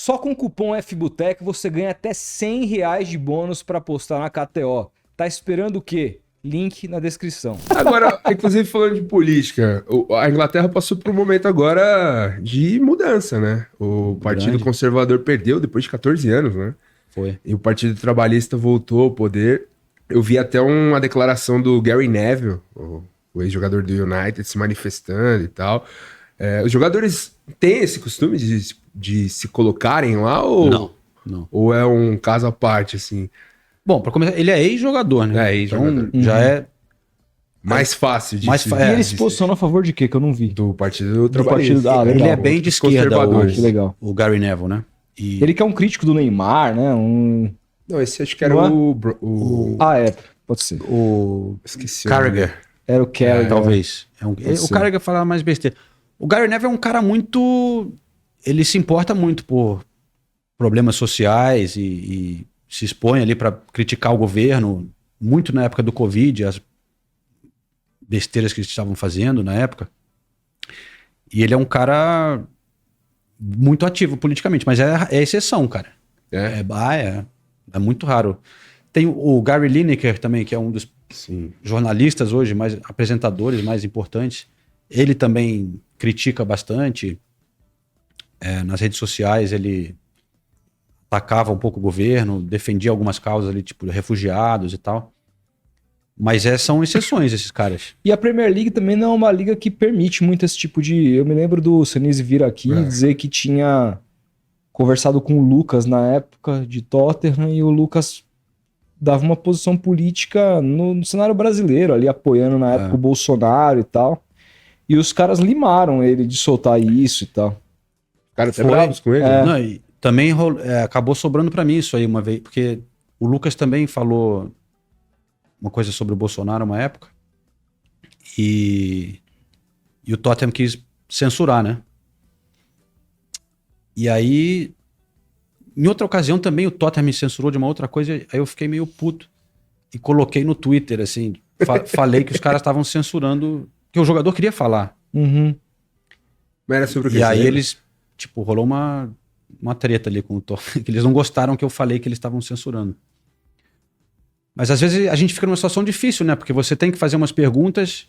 Só com o cupom FBUTEC você ganha até R$100 de bônus para apostar na KTO. Tá esperando o quê? Link na descrição. Agora, inclusive falando de política, a Inglaterra passou por um momento agora de mudança, né? O Partido Conservador perdeu depois de 14 anos, né? Foi. E o Partido Trabalhista voltou ao poder. Eu vi até uma declaração do Gary Neville, o ex-jogador do United, se manifestando e tal. Os jogadores têm esse costume de se colocarem lá ou ou é um caso à parte, assim? Bom, para começar, ele é ex-jogador, né? Ex-jogador. Então já é mais fácil de E ele se posicionou a favor de quê? Que eu não vi. Do Partido Trabalhista. Ele é bem de esquerda, que legal. O Gary Neville, né? E... Ele que é um crítico do Neymar, né? Não, esse acho que era pode ser. Esqueci. Carragher. Era o Carragher. Talvez. O Carragher falava mais besteira. O Gary Neville é um cara muito... Ele se importa muito por problemas sociais e se expõe ali para criticar o governo, muito na época do Covid, as besteiras que eles estavam fazendo na época. E ele é um cara muito ativo politicamente, mas é exceção, cara. É muito raro. Tem o Gary Lineker também, que é um dos jornalistas hoje, apresentadores mais importantes. Ele também critica bastante. Nas redes sociais ele atacava um pouco o governo, defendia algumas causas ali, tipo refugiados e tal. Mas são exceções esses caras. E a Premier League também não é uma liga que permite muito esse tipo de... Eu me lembro do Senise vir aqui e dizer que tinha conversado com o Lucas na época de Tottenham e o Lucas dava uma posição política no cenário brasileiro, ali apoiando na época o Bolsonaro e tal. E os caras limaram ele de soltar isso e tal. Os caras foram bravos com ele? Não, e também acabou sobrando pra mim isso aí uma vez, porque o Lucas também falou uma coisa sobre o Bolsonaro uma época e o Tottenham quis censurar, né? E aí, em outra ocasião também o Tottenham me censurou de uma outra coisa, aí eu fiquei meio puto e coloquei no Twitter, assim, falei que os caras estavam censurando, que o jogador queria falar. Uhum. Mas era sobre o que? E aí eles, tipo, rolou uma treta ali com o Tottenham, que eles não gostaram que eu falei que eles estavam censurando. Mas às vezes a gente fica numa situação difícil, né? Porque você tem que fazer umas perguntas,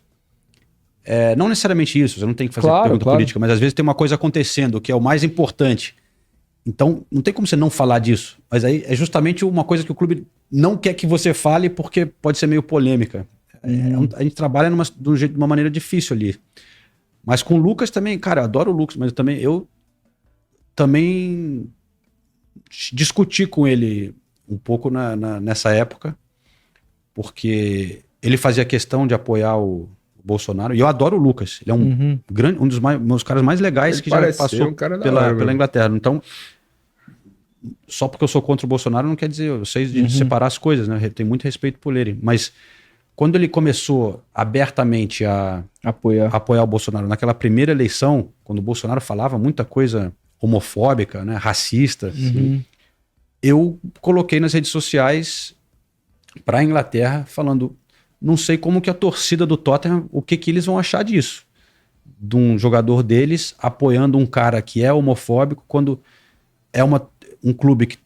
não necessariamente isso, você não tem que fazer pergunta política, mas às vezes tem uma coisa acontecendo que é o mais importante. Então não tem como você não falar disso. Mas aí é justamente uma coisa que o clube não quer que você fale porque pode ser meio polêmica. A gente trabalha de uma maneira difícil ali. Mas com o Lucas também, cara, eu adoro o Lucas, mas eu também discuti com ele um pouco nessa época, porque ele fazia questão de apoiar o Bolsonaro, e eu adoro o Lucas, ele é um dos meus caras mais legais que já passou pela Inglaterra. Então, só porque eu sou contra o Bolsonaro não quer dizer, eu sei de separar as coisas, né? Eu tenho muito respeito por ele, mas quando ele começou abertamente a apoiar o Bolsonaro, naquela primeira eleição, quando o Bolsonaro falava muita coisa homofóbica, né, racista, eu coloquei nas redes sociais para a Inglaterra falando, não sei como que a torcida do Tottenham, o que eles vão achar disso, de um jogador deles apoiando um cara que é homofóbico, quando é um clube que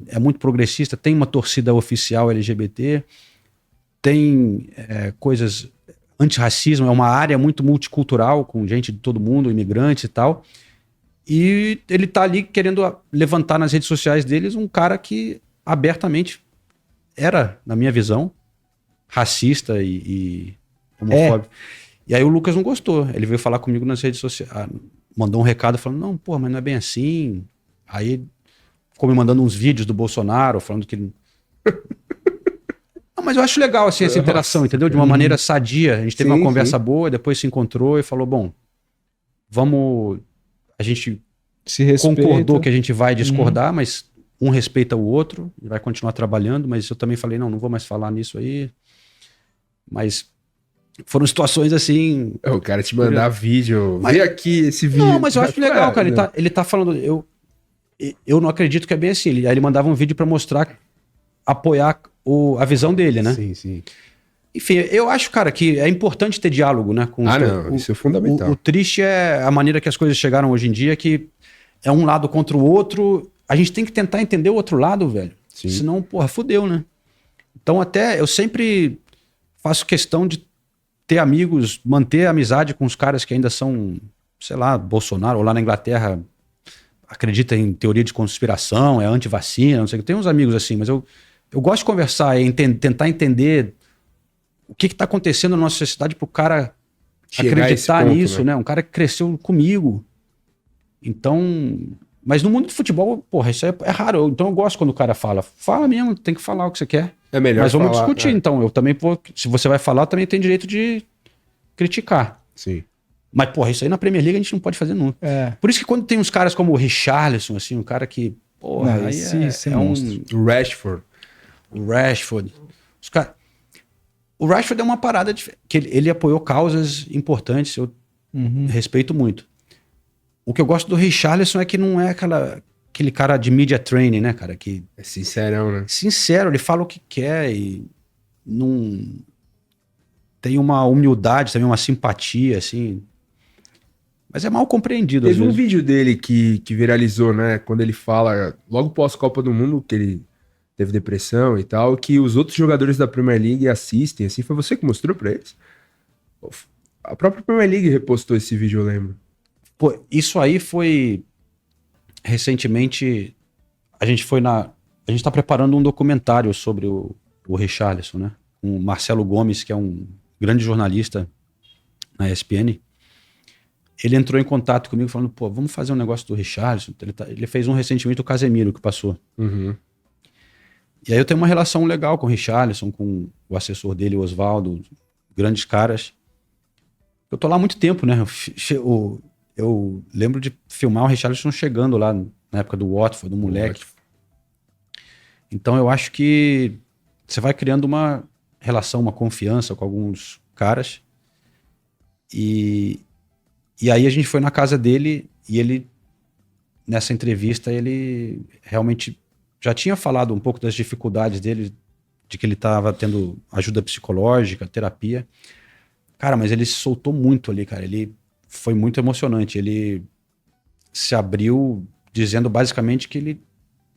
é muito progressista, tem uma torcida oficial LGBT, tem coisas antirracismo, é uma área muito multicultural, com gente de todo mundo, imigrantes e tal. E ele tá ali querendo levantar nas redes sociais deles um cara que abertamente era, na minha visão, racista e homofóbico. E aí o Lucas não gostou. Ele veio falar comigo nas redes sociais, mandou um recado falando, não, pô, mas não é bem assim. Aí ficou me mandando uns vídeos do Bolsonaro falando que... Não, mas eu acho legal assim, essa interação, entendeu? De uma maneira sadia. A gente teve uma conversa boa, depois se encontrou e falou, bom, vamos... A gente concordou que a gente vai discordar, mas um respeita o outro, e vai continuar trabalhando, mas eu também falei, não vou mais falar nisso aí. Mas foram situações assim... O cara te mandar vídeo, vê aqui esse vídeo. Não, mas eu acho legal, cara, ele tá falando... Eu não acredito que é bem assim. Aí ele mandava um vídeo pra mostrar, apoiar a visão dele, né? Sim. Enfim, eu acho, cara, que é importante ter diálogo, né? Isso é fundamental. O triste é a maneira que as coisas chegaram hoje em dia, que é um lado contra o outro a gente tem que tentar entender o outro lado, velho. Sim. Senão, porra, fudeu, né? Então até eu sempre faço questão de ter amigos, manter a amizade com os caras que ainda são, sei lá, Bolsonaro, ou lá na Inglaterra acredita em teoria de conspiração, é anti-vacina, não sei o que. Tem uns amigos assim, mas eu gosto de conversar e tentar entender o que está acontecendo na nossa sociedade pro cara Chegar a esse acreditar ponto, nisso, né? Um cara que cresceu comigo. Então, mas no mundo do futebol, porra, isso é raro. Então eu gosto quando o cara fala mesmo, tem que falar o que você quer. É melhor Mas vamos falar, discutir, então. Eu também vou, se você vai falar, eu também tenho direito de criticar. Sim. Mas, porra, isso aí na Premier League a gente não pode fazer nunca. Por isso que quando tem uns caras como o Richarlison, assim, um cara que, porra, Não, aí esse é monstro. O Rashford. o Rashford. O Rashford é uma parada que ele apoiou causas importantes, eu respeito muito. O que eu gosto do Richarlison é que não é aquele cara de media training, né, cara? Que É sincerão, né? sincero, ele fala o que quer e não tem uma humildade, também uma simpatia, assim. Mas é mal compreendido, às Teve um vezes. vídeo dele que viralizou, né? Quando ele fala, logo pós-Copa do Mundo, que ele teve depressão e tal, que os outros jogadores da Premier League assistem, assim. Foi você que mostrou pra eles? A própria Premier League repostou esse vídeo, eu lembro. Pô, isso aí foi... Recentemente, a gente tá preparando um documentário sobre o Richarlison, né? Com o Marcelo Gomes, que é um grande jornalista na ESPN. Ele entrou em contato comigo falando, pô, vamos fazer um negócio do Richarlison. Ele fez um recentemente do Casemiro, que passou. Uhum. E aí eu tenho uma relação legal com o Richarlison, com o assessor dele, o Oswaldo, grandes caras. Eu tô lá há muito tempo, né? Eu lembro de filmar o Richarlison chegando lá na época do Watford, do moleque. Então eu acho que você vai criando uma relação, uma confiança com alguns caras. E aí a gente foi na casa dele e ele, nessa entrevista, ele realmente já tinha falado um pouco das dificuldades dele, de que ele estava tendo ajuda psicológica, terapia. Cara, mas ele se soltou muito ali, cara. Ele foi muito emocionante. Ele se abriu dizendo basicamente que ele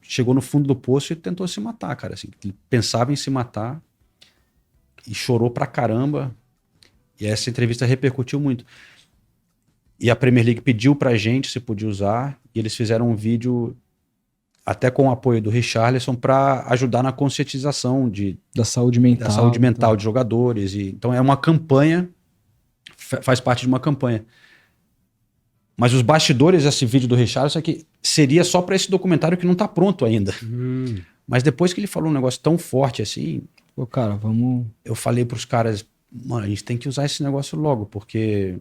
chegou no fundo do poço e tentou se matar, cara. Assim, ele pensava em se matar e chorou pra caramba. E essa entrevista repercutiu muito. E a Premier League pediu pra gente se podia usar, e eles fizeram um vídeo até com o apoio do Richarlison para ajudar na conscientização Da saúde mental. de jogadores. Então é uma campanha, faz parte de uma campanha. Mas os bastidores desse vídeo do Richarlison é que seria só para esse documentário que não tá pronto ainda. Mas depois que ele falou um negócio tão forte assim, Pô, cara, vamos... eu falei pros caras, mano, a gente tem que usar esse negócio logo, porque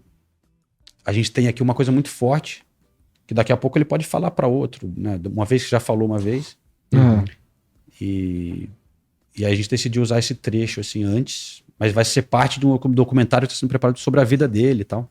a gente tem aqui uma coisa muito forte, que daqui a pouco ele pode falar para outro, né? Uma vez que já falou uma vez. E aí a gente decidiu usar esse trecho assim antes, mas vai ser parte de um documentário que está sendo preparado sobre a vida dele e tal.